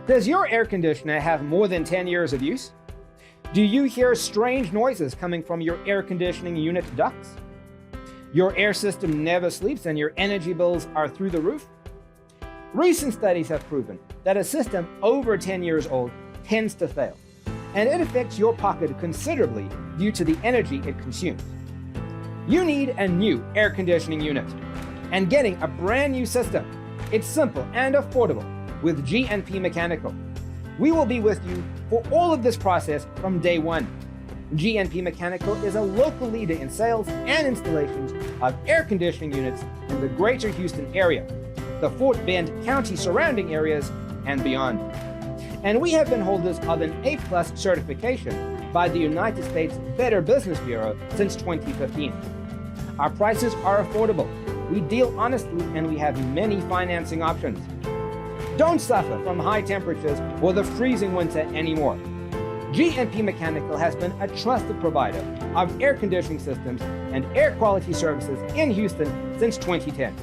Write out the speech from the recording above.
Does your air conditioner have more than 10 years of use? Do you hear strange noises coming from your air conditioning unit ducts? Your air system never sleeps and your energy bills are through the roof? Recent studies have proven that a system over 10 years old tends to fail, and it affects your pocket considerably due to the energy it consumes. You need a new air conditioning unit, and getting a brand new system. It's simple and affordable with G&P Mechanical. We will be with you for all of this process from day one. G&P Mechanical is a local leader in sales and installations of air conditioning units in the greater Houston area, the Fort Bend County surrounding areas, and beyond. And we have been holders of an A+ certification by the United States Better Business Bureau since 2015. Our prices are affordable, we deal honestly, and we have many financing options. Don't suffer from high temperatures or the freezing winter anymore. G&P Mechanical has been a trusted provider of air conditioning systems and air quality services in Houston since 2010.